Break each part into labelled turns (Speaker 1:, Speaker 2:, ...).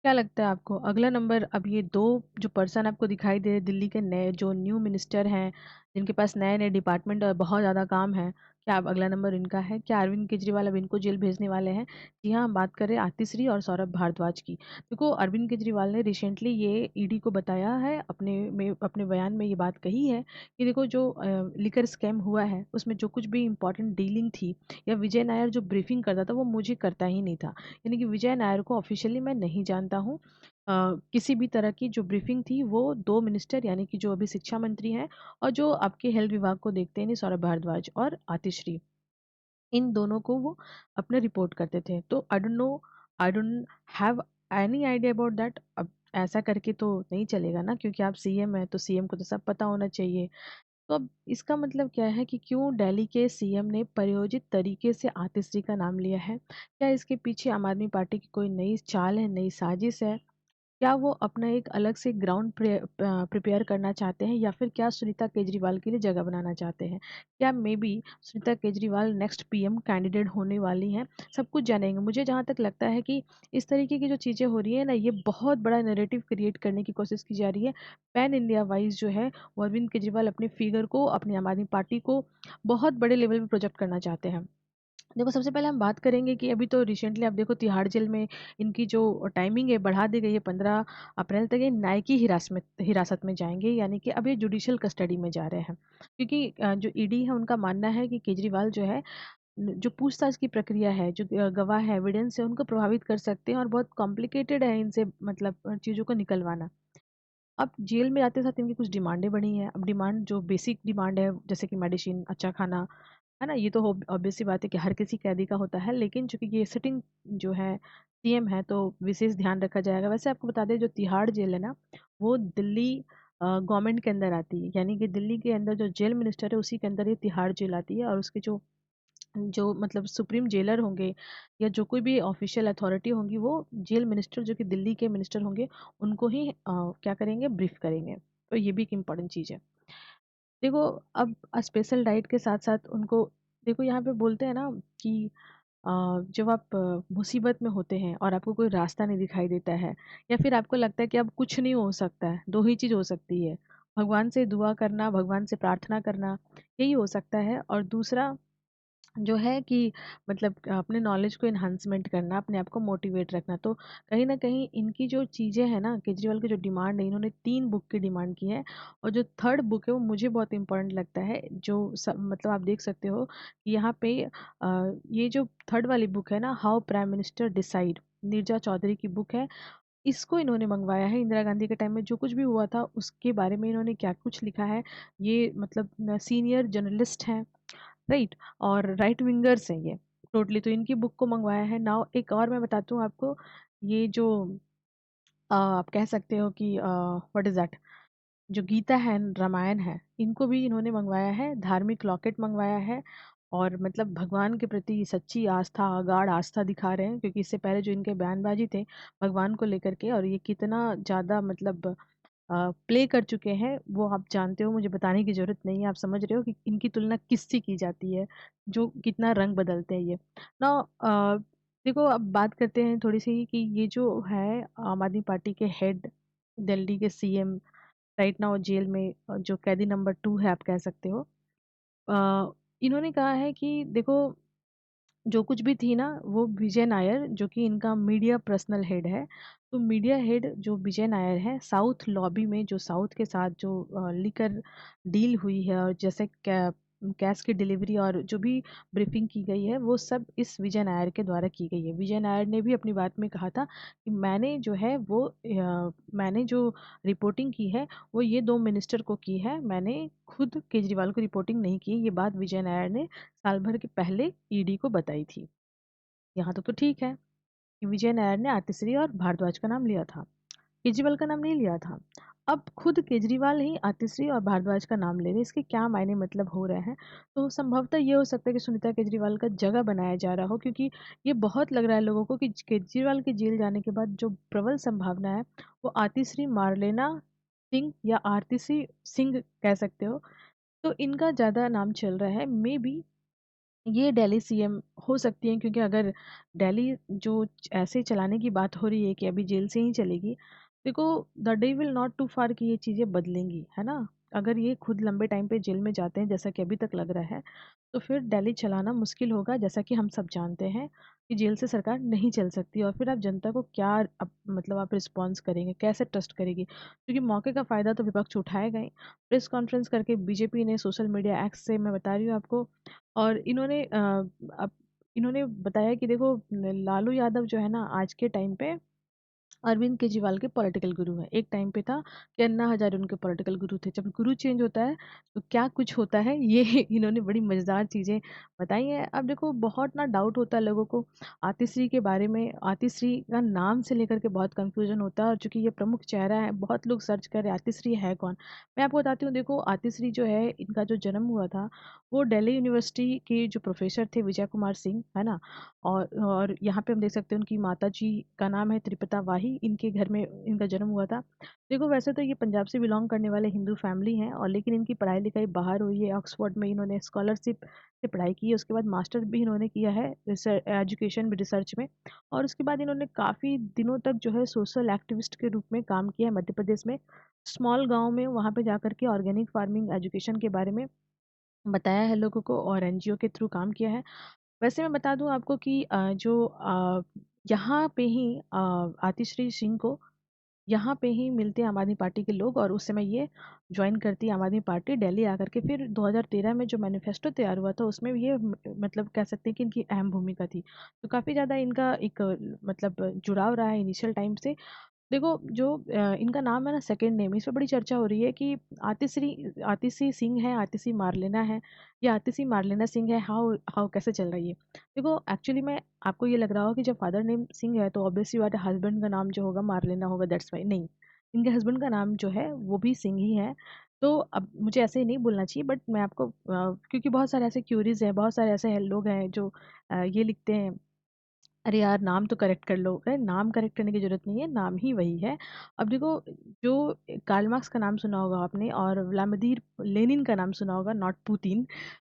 Speaker 1: क्या लगता है आपको अगला नंबर, अब ये 2 जो पर्सन आपको दिखाई दे रहे हैं दिल्ली के नए जो न्यू मिनिस्टर हैं, जिनके पास नए-नए डिपार्टमेंट और बहुत ज़्यादा काम है, क्या अब अगला नंबर इनका है? क्या अरविंद केजरीवाल अब इनको जेल भेजने वाले हैं? जी हाँ, हम बात कर रहे हैं आतिश्री और सौरभ भारद्वाज की। देखो, अरविंद केजरीवाल ने रिसेंटली ये ईडी को बताया है, अपने बयान में ये बात कही है कि देखो जो लिकर स्कैम हुआ है, उसमें जो कुछ भी इम्पोर्टेंट डीलिंग थी या विजय नायर जो ब्रीफिंग करता था, वो मुझे करता ही नहीं था। यानी कि विजय नायर को ऑफिशियली मैं नहीं जानता हूँ। किसी भी तरह की जो ब्रीफिंग थी वो 2 मिनिस्टर यानी कि जो अभी शिक्षा मंत्री हैं और जो आपके हेल्थ विभाग को देखते हैं नहीं, सौरभ भारद्वाज और आतिश्री, इन दोनों को वो अपने रिपोर्ट करते थे। तो I don't have any idea about that. अब ऐसा करके तो नहीं चलेगा ना, क्योंकि आप सीएम हैं तो सीएम को तो सब पता होना चाहिए। तो अब इसका मतलब क्या है कि क्यों दिल्ली के सीएम ने प्रायोजित तरीके से आतिश्री का नाम लिया है? क्या इसके पीछे आम आदमी पार्टी की कोई नई चाल है, नई साजिश है? क्या वो अपना एक अलग से ग्राउंड प्रिपेयर करना चाहते हैं, या फिर क्या सुनीता केजरीवाल के लिए जगह बनाना चाहते हैं? क्या may be Sunita Kejriwal next PM candidate होने वाली हैं? सब कुछ जानेंगे। मुझे जहाँ तक लगता है कि इस तरीके की जो चीज़ें हो रही है ना, ये बहुत बड़ा नैरेटिव क्रिएट करने की कोशिश की जा रही है। पैन इंडिया वाइज जो है वो अरविंद केजरीवाल अपने फिगर को, अपनी आम आदमी पार्टी को बहुत बड़े लेवल पे प्रोजेक्ट करना चाहते हैं। देखो, सबसे पहले हम बात करेंगे कि अभी तो रिसेंटली आप देखो तिहाड़ जेल में इनकी जो टाइमिंग है बढ़ा दी गई है, 15 अप्रैल तक ये न्यायिक हिरासत में जाएंगे, यानी कि अब ये जुडिशियल कस्टडी में जा रहे हैं। क्योंकि जो ईडी है उनका मानना है कि केजरीवाल जो है जो पूछताछ की प्रक्रिया है, जो गवाह है, एविडेंस है, उनको प्रभावित कर सकते हैं और बहुत कॉम्प्लिकेटेड है इनसे, मतलब चीज़ों को निकलवाना। अब जेल में जाते साथ इनकी कुछ डिमांडें बढ़ी हैं। अब डिमांड जो बेसिक डिमांड है, जैसे कि मेडिसिन, अच्छा खाना, है ना? ये तो ऑब्वियस सी बात है कि हर किसी कैदी का होता है, लेकिन चूँकि ये सिटिंग जो है सीएम है, तो विशेष ध्यान रखा जाएगा। वैसे आपको बता दें, जो तिहाड़ जेल है ना, वो दिल्ली गवर्नमेंट के अंदर आती है, यानी कि दिल्ली के अंदर जो जेल मिनिस्टर है, उसी के अंदर ये तिहाड़ जेल आती है, और उसके जो जो मतलब सुप्रीम जेलर होंगे या जो कोई भी ऑफिशियल अथॉरिटी होंगी, वो जेल मिनिस्टर, जो कि दिल्ली के मिनिस्टर होंगे, उनको ही क्या करेंगे, ब्रीफ करेंगे। तो ये भी एक इम्पॉर्टेंट चीज़ है। देखो, अब स्पेशल डाइट के साथ साथ उनको, देखो यहाँ पे बोलते हैं ना कि जब आप मुसीबत में होते हैं और आपको कोई रास्ता नहीं दिखाई देता है, या फिर आपको लगता है कि अब कुछ नहीं हो सकता है, दो ही चीज़ हो सकती है, भगवान से दुआ करना, भगवान से प्रार्थना करना, यही हो सकता है। और दूसरा जो है कि मतलब अपने नॉलेज को एनहांसमेंट करना, अपने आप को मोटिवेट रखना। तो कहीं न कहीं इनकी जो चीज़ें हैं ना, केजरीवाल की जो डिमांड है, इन्होंने 3 बुक की डिमांड की है, और जो थर्ड बुक है वो मुझे बहुत इम्पोर्टेंट लगता है, जो मतलब आप देख सकते हो कि यहाँ पे ये जो थर्ड वाली बुक है ना, how prime minister decide, Neerja Chaudhary की बुक है। इसको इन्होंने मँगवाया है। इंदिरा गांधी के टाइम में जो कुछ भी हुआ था, उसके बारे में इन्होंने क्या कुछ लिखा है। ये मतलब सीनियर जर्नलिस्ट हैं, राइट? और राइट विंगर्स हैं ये टोटली, तो इनकी बुक को मंगवाया है। नाउ एक और मैं बताती हूँ आपको, ये जो आप कह सकते हो कि व्हाट इज दैट, जो गीता है, रामायण है, इनको भी इन्होंने मंगवाया है, धार्मिक लॉकेट मंगवाया है। और मतलब भगवान के प्रति सच्ची आस्था, अगाढ़ आस्था दिखा रहे हैं, क्योंकि इससे पहले जो इनके बयानबाजी थे भगवान को लेकर के, और ये कितना ज़्यादा मतलब प्ले कर चुके हैं, वो आप जानते हो, मुझे बताने की ज़रूरत नहीं है। आप समझ रहे हो कि इनकी तुलना किससे की जाती है, जो कितना रंग बदलते हैं ये। नाउ देखो, अब बात करते हैं थोड़ी-सी कि ये जो है आम आदमी पार्टी के हेड, दिल्ली के सीएम, राइट नाउ जेल में, जो कैदी नंबर 2 है आप कह सकते हो। इन्होंने कहा है कि देखो, जो कुछ भी थी ना, वो विजय नायर, जो कि इनका मीडिया पर्सनल हेड है। तो मीडिया हेड जो विजय नायर है, साउथ लॉबी में जो साउथ के साथ जो लिकर डील हुई है, और जैसे कैश की डिलीवरी और जो भी ब्रीफिंग की गई है, वो सब इस विजय नायर के द्वारा की गई है। विजय नायर ने भी अपनी बात में कहा था कि मैंने जो है वो मैंने जो रिपोर्टिंग की है वो ये 2 मिनिस्टर को की है, मैंने खुद केजरीवाल को रिपोर्टिंग नहीं की। ये बात विजय नायर ने साल भर के पहले ईडी को बताई थी। यहाँ तक तो ठीक है कि विजय नायर ने आतिश्री और भारद्वाज का नाम लिया था, केजरीवाल का नाम नहीं लिया था। अब खुद केजरीवाल ही आतिश्री और भारद्वाज का नाम ले रहे हैं, इसके क्या मायने मतलब हो रहे हैं? तो संभवतः ये हो सकता है कि सुनीता केजरीवाल का जगह बनाया जा रहा हो, क्योंकि ये बहुत लग रहा है लोगों को कि केजरीवाल के जेल जाने के बाद जो प्रबल संभावना है, वो आतिश्री मार्लेना सिंह या आरती सिंह कह सकते हो, तो इनका ज़्यादा नाम चल रहा है। मे बी ये दिल्ली सीएम हो सकती हैं, क्योंकि अगर दिल्ली जो ऐसे चलाने की बात हो रही है कि अभी जेल से ही चलेगी, देखो the day will not too far कि ये चीज़ें बदलेंगी, है ना? अगर ये खुद लंबे टाइम पे जेल में जाते हैं जैसा कि अभी तक लग रहा है, तो फिर दिल्ली चलाना मुश्किल होगा, जैसा कि हम सब जानते हैं कि जेल से सरकार नहीं चल सकती। और फिर आप जनता को क्या मतलब आप रिस्पॉन्स करेंगे, कैसे ट्रस्ट करेगी? क्योंकि मौके का फ़ायदा तो विपक्ष उठाएगा ही। प्रेस कॉन्फ्रेंस करके बीजेपी ने सोशल मीडिया एक्ट से, मैं बता रही हूँ आपको, और अब इन्होंने बताया कि देखो, लालू यादव जो है ना, आज के टाइम पे अरविंद केजरीवाल के पॉलिटिकल गुरु हैं। एक टाइम पे था कि अन्ना हज़ारे उनके पॉलिटिकल गुरु थे। जब गुरु चेंज होता है तो क्या कुछ होता है, ये इन्होंने बड़ी मज़ेदार चीज़ें बताई हैं। अब देखो, बहुत ना डाउट होता है लोगों को आतिश्री के बारे में। आतिश्री का नाम से लेकर के बहुत कन्फ्यूज़न होता है, और चूँकि ये प्रमुख चेहरा है, बहुत लोग सर्च कर रहे हैं आतिश्री है कौन? मैं आपको बताती हूँ, देखो आतिश्री जो है, इनका जो जन्म हुआ था, वो दिल्ली यूनिवर्सिटी के जो प्रोफ़ेसर थे विजय कुमार सिंह, है ना? और यहाँ पे हम देख सकते हैं उनकी माताजी का नाम है त्रिपता वाही, इनके घर में इनका जन्म हुआ था। देखो, वैसे तो ये पंजाब से बिलॉन्ग करने वाले हिंदू फैमिली हैं, और लेकिन इनकी पढ़ाई-लिखाई बाहर हुई है, ऑक्सफोर्ड में इन्होंने स्कॉलरशिप से पढ़ाई की है, उसके बाद मास्टर भी इन्होंने किया है एजुकेशन में, रिसर्च में। और उसके बाद इन्होंने काफ़ी दिनों तक जो है सोशल एक्टिविस्ट के रूप में काम किया है मध्य प्रदेश में। स्मॉल गाँव में वहाँ पे जाकर के ऑर्गेनिक फार्मिंग एजुकेशन के बारे में बताया है लोगों को, और एनजीओ के थ्रू काम किया है। वैसे मैं बता दूँ आपको कि यहाँ पे ही आतिश्री सिंह को यहाँ पे ही मिलते हैं आम आदमी पार्टी के लोग, और उस समय ये जॉइन करती है आम आदमी पार्टी दिल्ली आकर के। फिर 2013 में जो मैनिफेस्टो तैयार हुआ था, उसमें ये मतलब कह सकते हैं कि इनकी अहम भूमिका थी। तो काफ़ी ज़्यादा इनका एक मतलब जुड़ाव रहा है इनिशियल टाइम से। देखो, जो इनका नाम है ना, सेकंड नेम, इस पे बड़ी चर्चा हो रही है कि आतिश्री आतिशी सिंह है, आतिशी मारलेना है, या आतिशी मारलेना सिंह है। हाउ हाउ कैसे चल रही है? देखो, एक्चुअली में आपको ये लग रहा होगा कि जब फादर नेम सिंह है तो ऑब्वियसली बात है, हस्बैंड का नाम जो होगा मारलेना होगा, दैट्स वाई। नहीं, इनके हस्बैंड का नाम जो है वो भी सिंह ही है। तो अब मुझे ऐसे ही नहीं बोलना चाहिए, बट मैं आपको क्योंकि बहुत सारे ऐसे क्यूरीज हैं, बहुत सारे ऐसे लोग हैं जो ये लिखते हैं, अरे यार नाम तो करेक्ट कर लो। अरे नाम करेक्ट करने की ज़रूरत नहीं है, नाम ही वही है। अब देखो, जो कार्ल मार्क्स का नाम सुना होगा आपने, और व्लादिमीर लेनिन का नाम सुना होगा, नॉट पुतिन।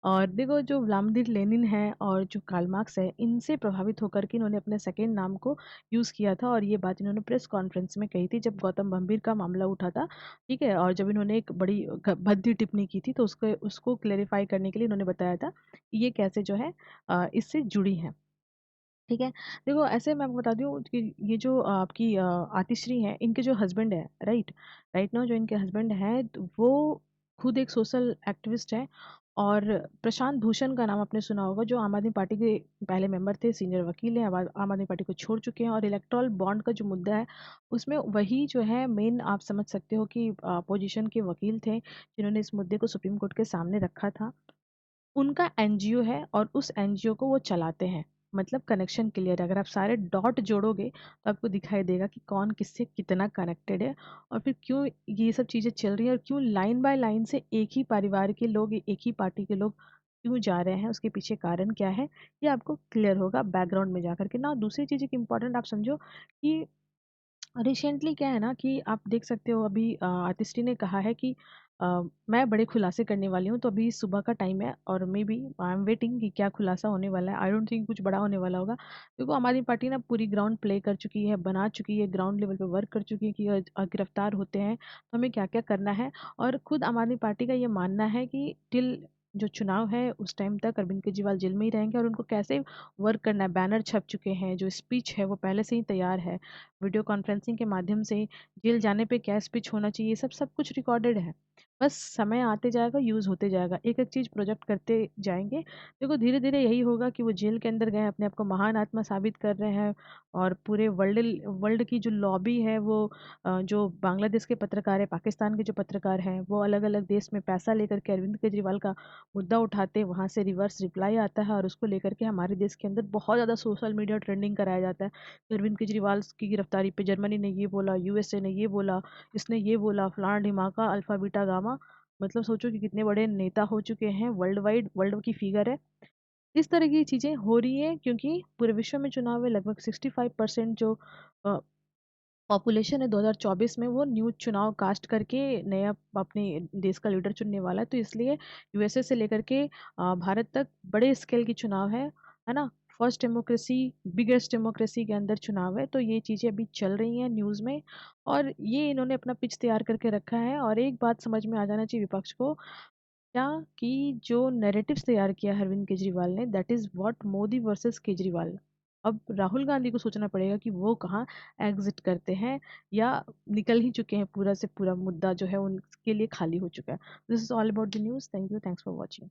Speaker 1: और देखो, जो व्लादिमीर लेनिन है और जो कार्ल मार्क्स है, इनसे प्रभावित होकर के इन्होंने अपने सेकंड नाम को यूज़ किया था, और ये बात इन्होंने प्रेस कॉन्फ्रेंस में कही थी जब गौतम गंभीर का मामला उठा था। ठीक है? और जब इन्होंने एक बड़ी भद्दी टिप्पणी की थी, तो उसको उसको क्लेरिफाई करने के लिए इन्होंने बताया था कि ये कैसे जो है इससे जुड़ी हैं। ठीक है? देखो, ऐसे मैं आपको बता दूँ कि ये जो आपकी आतिश्री हैं, इनके जो हस्बैंड हैं, राइट? राइट नाउ जो इनके हस्बैंड हैं, तो वो खुद एक सोशल एक्टिविस्ट हैं। और प्रशांत भूषण का नाम आपने सुना होगा, जो आम आदमी पार्टी के पहले मेंबर थे, सीनियर वकील हैं, अब आम आदमी पार्टी को छोड़ चुके हैं। और इलेक्टोरल बॉन्ड का जो मुद्दा है, उसमें वही जो है मेन, आप समझ सकते हो कि अपोज़िशन के वकील थे, जिन्होंने इस मुद्दे को सुप्रीम कोर्ट के सामने रखा था। उनका एनजीओ है, और उस एनजीओ को वो चलाते हैं। मतलब कनेक्शन क्लियर है, अगर आप सारे डॉट जोड़ोगे तो आपको दिखाई देगा कि कौन किससे कितना कनेक्टेड है, और फिर क्यों ये सब चीज़ें चल रही हैं, और क्यों लाइन बाय लाइन से एक ही परिवार के लोग, एक ही पार्टी के लोग क्यों जा रहे हैं, उसके पीछे कारण क्या है, ये आपको क्लियर होगा बैकग्राउंड में जाकर के ना। दूसरी चीज़ एक इम्पॉर्टेंट आप समझो कि रिसेंटली क्या है ना, कि आप देख सकते हो, अभी आतिश्री ने कहा है कि मैं बड़े खुलासे करने वाली हूँ, तो अभी सुबह का टाइम है, और maybe I am waiting कि क्या खुलासा होने वाला है। आई डोंट थिंक कुछ बड़ा होने वाला होगा, देखो आम आदमी पार्टी ना पूरी ग्राउंड प्ले कर चुकी है, बना चुकी है, ग्राउंड लेवल पे वर्क कर चुकी है कि गिरफ्तार होते हैं तो हमें क्या क्या करना है। और खुद आम आदमी पार्टी का ये मानना है कि टिल जो चुनाव है उस टाइम तक अरविंद केजरीवाल जेल में ही रहेंगे, और उनको कैसे वर्क करना है, बैनर छप चुके हैं, जो स्पीच है वो पहले से ही तैयार है, वीडियो कॉन्फ्रेंसिंग के माध्यम से जेल जाने पे क्या स्पीच होना चाहिए, सब सब कुछ रिकॉर्डेड है। बस समय आते जाएगा, यूज़ होते जाएगा, एक एक चीज़ प्रोजेक्ट करते जाएंगे। देखो, धीरे धीरे यही होगा कि वो जेल के अंदर गए, अपने आप को महान आत्मा साबित कर रहे हैं, और पूरे वर्ल्ड वर्ल्ड की जो लॉबी है वो जो बांग्लादेश के पत्रकार है, पाकिस्तान के जो पत्रकार हैं, वो अलग अलग देश में पैसा लेकर के अरविंद केजरीवाल का मुद्दा उठाते, वहाँ से रिवर्स रिप्लाई आता है, और उसको लेकर के हमारे देश के अंदर बहुत ज़्यादा सोशल मीडिया ट्रेंडिंग कराया जाता है। अरविंद केजरीवाल की गिरफ्तारी पे जर्मनी ने ये बोला, यूएसए ने ये बोला, इसने ये बोला, फलाना ढिमाका, अल्फा बीटा गामा। मतलब सोचो कि कितने बड़े नेता हो चुके हैं, वर्ल्ड वाइड, वर्ल्ड की फिगर है। इस तरह की चीज़ें हो रही हैं, क्योंकि पूरे विश्व में चुनाव है, लगभग 65% जो पॉपुलेशन है 2024 में वो न्यू चुनाव कास्ट करके नया अपने देश का लीडर चुनने वाला है, तो इसलिए यूएसए से लेकर के भारत तक बड़े स्केल की चुनाव है ना। फर्स्ट डेमोक्रेसी, बिगेस्ट डेमोक्रेसी के अंदर चुनाव है, तो ये चीज़ें अभी चल रही हैं न्यूज़ में। और ये इन्होंने अपना पिच तैयार करके रखा है। और एक बात समझ में आ जाना चाहिए विपक्ष को, क्या कि जो नैरेटिव्स तैयार किया है अरविंद केजरीवाल ने, that is what Modi versus Kejriwal. अब राहुल गांधी को सोचना पड़ेगा कि वो कहाँ एग्जिट करते हैं, या निकल ही चुके हैं, पूरा से पूरा मुद्दा जो है उनके लिए खाली हो चुका है। This is all about the news. Thank you, thanks for watching.